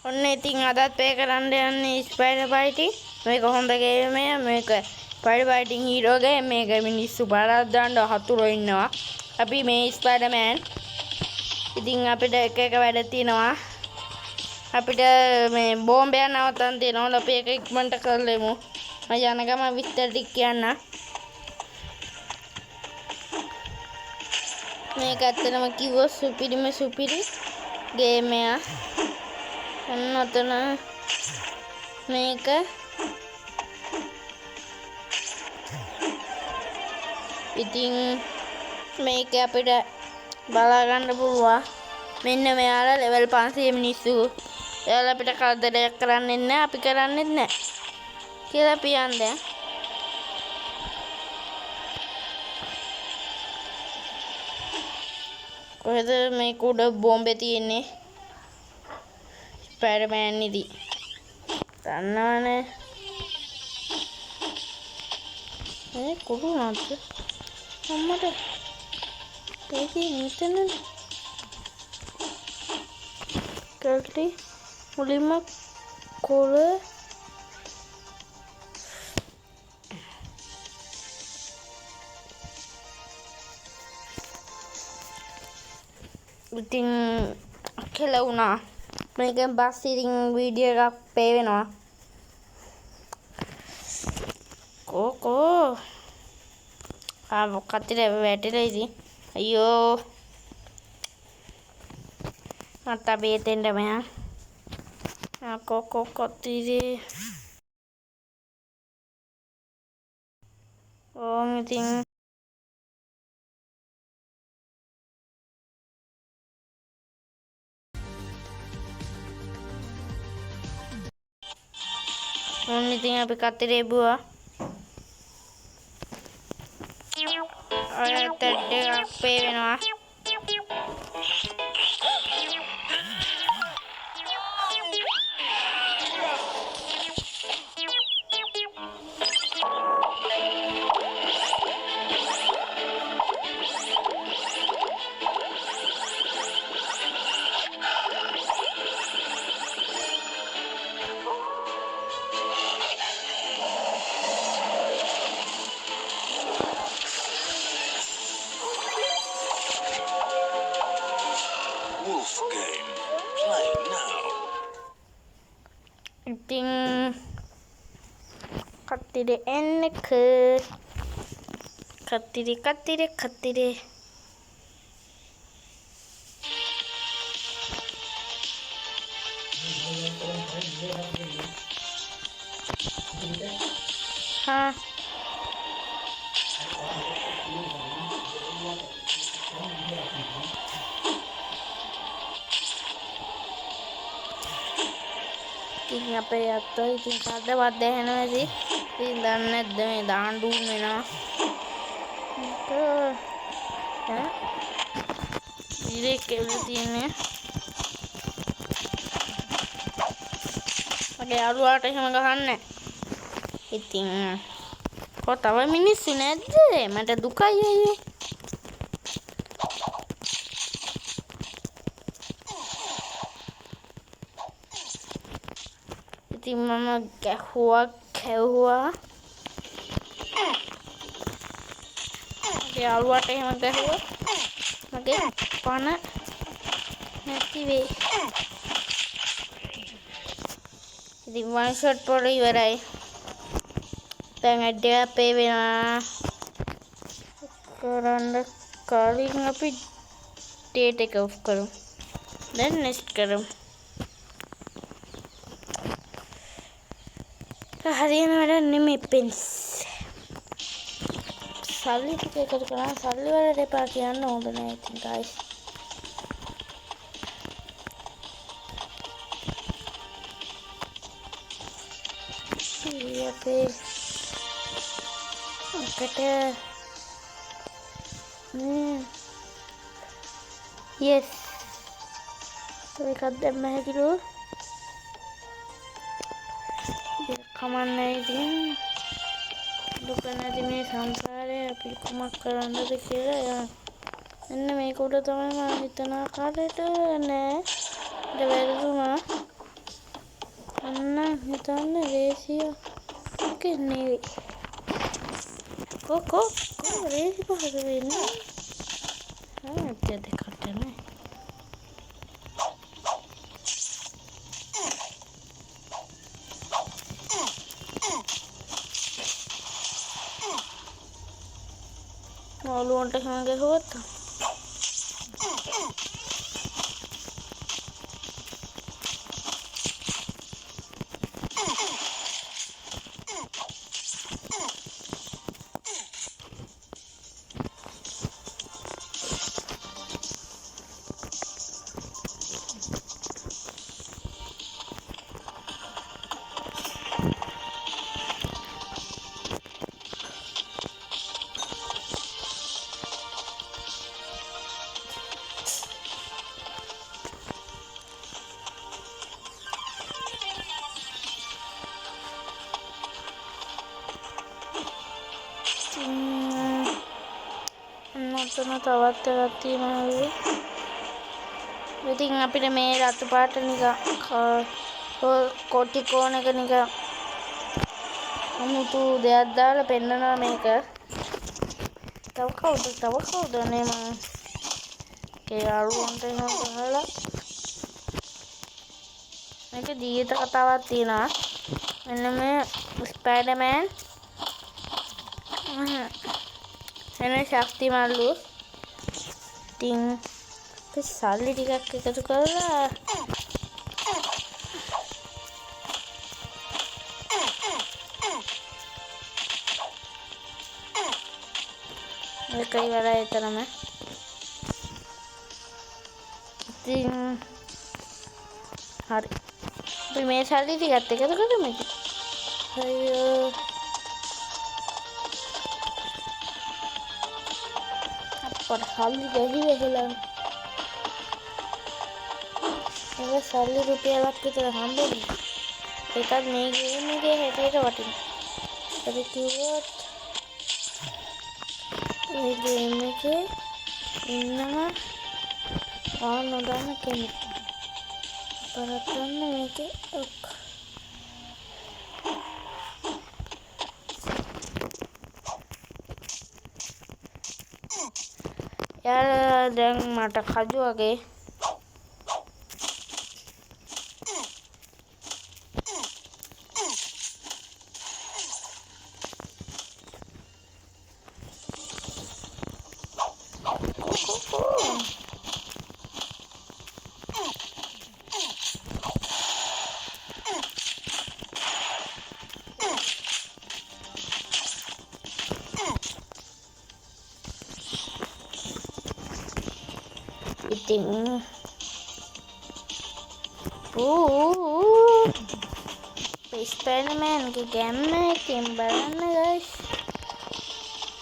ඔන්න ඉතින් අදත් පේ කරන්න යන්නේ ස්පයිඩර් බයිටි. මේක හොඳ ගේම එක. මේක ස්පයිඩර් බයිටින් හීරෝ ගේම්. මේක මිනිස්සු බාරක් දාන්න හතුරෝ ඉන්නවා. අපි මේ ස්පයිඩර්මෑන්. ඉතින් අපිට එක එක වැඩ තියෙනවා. අපිට මේ බෝම්බයක් නවත්තන්න තියෙනවා. අපි ඒක ඉක්මනට කරලෙමු. මම යන ගම විස්තර ටික කියන්න. මේක ඇත්තටම කිව්වොත් සුපිරි ගේම් එකක්. ඔන්න ඔතන මේක ඉතින් මේක අපිට බලා ගන්න පුළුවන්. මෙන්න මෙයාලා ලෙවල් 500 මිනිස්සු. එයාලා අපිට කරදරයක් කරන්නේ නැහැ. අපි කරන්නේත් නැහැ. කියලා පියන් දැන්. කොහෙද මේ කුඩ බෝම්බේ තියෙන්නේ? ස්පයිඩර්මෑන් ඉදි. දන්නවනේ. කුඩු නැද්ද? අම්මට. ඒකේ මෙතන කල්ටි මුලින්ම කොළ ඉතින් කෙලවුණා. මේකෙන් පස්සේ ඉතින් වීඩියෝ එකක් ප්ලේ වෙනවා. කෝ මොකක්ද වැටෙලා ඉතින්. අයියෝ මට බේතෙන්න මෙයා. කොත්තිදී ඕම් ඉතින් ඔන්න ඉතින් අපි කතරේ බුවා. ඔය තෙඩ් එකක් පේ වෙනවා. ඉතින් කතරේ එන්නක කතරේ हाँ ඉතින් අපේ අත්තෝ ඉතින් කඩවත් දැහෙනවා ඉතින් දන්නේ නැද්ද මේ දාණ්ඩු වෙනවා ඈ ඉරේ කෙල්ල තියෙන්නේ මගේ යාළුවාට එහෙම ගහන්නේ ඉතින් කො තව මිනිස්සු නැද්ද මට දුකයි අයියේ ඉතින් මම ගැහුවා මගේ යාළුවාට එහෙම ගැහුවා මගේ පණ නැති වෙයි ඉතින් වන් ෂොට් පොළ ඉවරයි දැන් ඇඩ් එක ප්ලේ වෙනවා කරන්න කලින් අපි ඩේට් එක ඔෆ් කරමු දැන් නෙක්ස්ට් කරමු හරියන වැඩ නෙමෙයි පෙන්ස් සල්ලි ටික එකතු කරා සල්ලි වලට එපා කියන්න හොඳ නෑ ඉතින් guys අපේ එකට yes ඒකත් දැම්ම හැකිලෝ කමන්නේ ඉතින් දුක නැති මේ සංසාරේ අපි කුමක් කරන්නද කියලා මෙන්න මේක උඩ තමයි මම හිතන ආකාරයට නෑ ඊට වැරදුනා පරද්දන්න ලේසිය නෙවෙයි. කො ලේසි පහසු වෙන්නේ. දෙකට නෑ. ඔළුවට එහෙම ගහුවොත් තවත් එකක් තියෙනවා. ඉතින් අපිට මේ රතු පාට නිකන් කොටි කෝන එක නිකන් අමුතු දෙයක් දාලා පෙන්නනවා මේක. තව කවුද නේ මම ඒ අරුවන්ට එහෙම ගහලා මේක ජීවිත කතාවක් තියෙනවා. මෙන්න මේ ස්පයිඩර්මෑන් එනේ ශක්තිමත්ලු. ඉතින් සල්ලි ටිකක් එකතු කරලා මේකයි වල එතරම්. ඉතින් හරි අපි මේ සල්ලි ටිකත් එකතු කරමු. අයියෝ पर खाली गही वेहला ये सारी रुपया लाख की तरह हम बोली एक आध नहीं गए हेटे तो वाटी अरे क्यों ये गेम के इन्ना और नोडाना के परतन में के यार දැන් මට කජු වගේ ඉතින් ස්පයිඩර්මෑන් ගේ ගැම්ම එකෙන් බලන්න ගයිස්.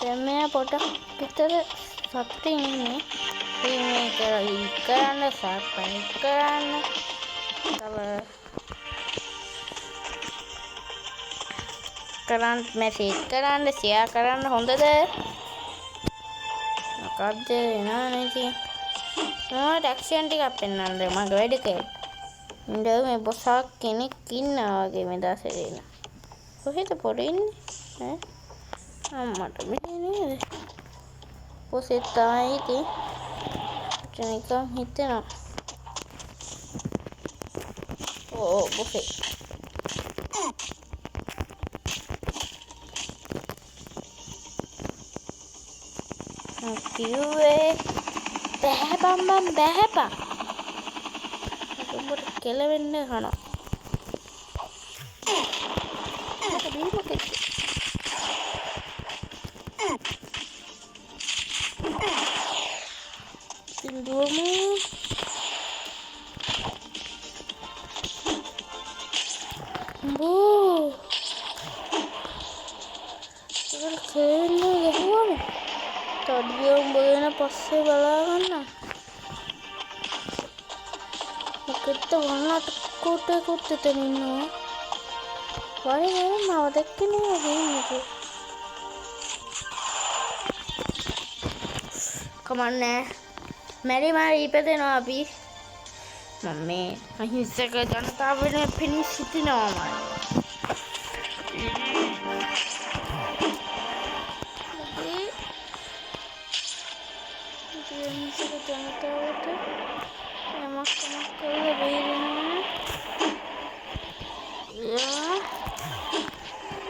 දැන් මෙයා පොඩක් විතර සතුටින් ඉන්නේ. ඉතින් මේක ලීක් කරන්න, සබ්ස්ක්‍රයිබ් කරන්න, තව කරන්න, මැසේජ් කරන්න, ෂෙයා කරන්න. හොඳද? මොකද්ද එනවනේ ඉතින්. ටැක්ෂන් ටිකක් පෙන්වන්න මගේ වැඩ කළා. ඉන්ද මේ බොසක් කෙනෙක් ඉන්නවා වගේ මේ දවසේ. කොහෙද පොඩි ඉන්නේ? අම්මට මේ නේද? පොසෙත් තමයි ඉතින්. නිකන් හිතෙනවා. ඕ බොසේ. කිව්වේ බෑපම් බෑපා. උඹට කෙලවෙන්න කනවා. ඒක බීමකෙක්. ඉන්දුවමු. බෝ. ඒක කෙලවෙන්න ගහුවම. තඩිය උඹ වෙන පස්සේ බලා ගන්න. මොකද වන්නට කොට එතන ඉන්නවා. වරේ මාව දැක්කේ නෑ ගේන්නේ. කමන්නේ. මැරි ඉපදෙනවා අපි. මම මේ අහිංසක ජනතාව වෙනුවෙන් පෙනී සිටිනවාමයි. අහිංසක ජනතාවට යමක් කරලා බේරෙන්න.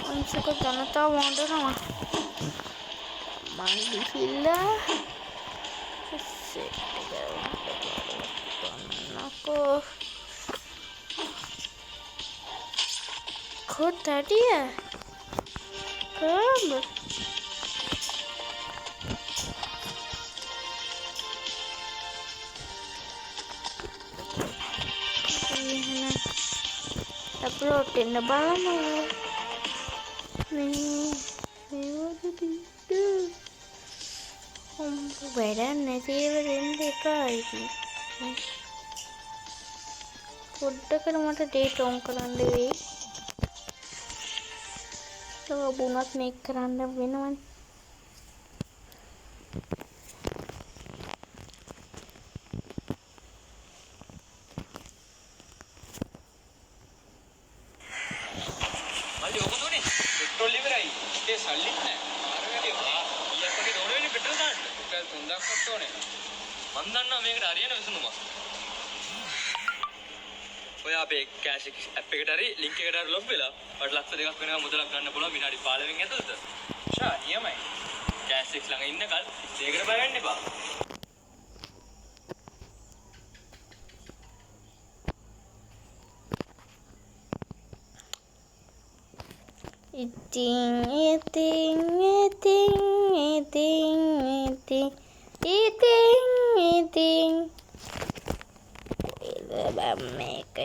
අහිංසක ජනතාව වඳනවා. මං ගිහිල්ලා Kok tadi ya? Kenapa? Upload na ba mo? Nih, what did you do? Where na siya rin dekay. පොඩ්ඩකට මට ඩේට් ඔන් කරන්න වෙයි. ඒක වුණත් මේක කරන්න වෙනවනේ. මල්ලි ඔක දුන්නේ පෙට්‍රෝල් ඉවරයි. ඒ සල්ලිත් නැහැ. අරගෙන ඊයක් වගේ දෝන වෙන්නේ පෙට්‍රෝල් දාන්න. ඒක 3000ක් වත් ඕනේ. මන් දන්නවා මේකට හරියන විසඳුමක්. ඔය අපේ කෑෂ් ඇප් එකට හරි ලින්ක් එකට හරි ලොග් වෙලා ඔයාලට ලක්ෂ දෙකක් වෙනවා මුදලක් ගන්න පුළුවන් විනාඩි 15න් ඇතුළත. ෂා නියමයි. කෑෂ් එක්ස් ළඟ ඉන්නකල් ඒකට බය වෙන්න එපා. Bam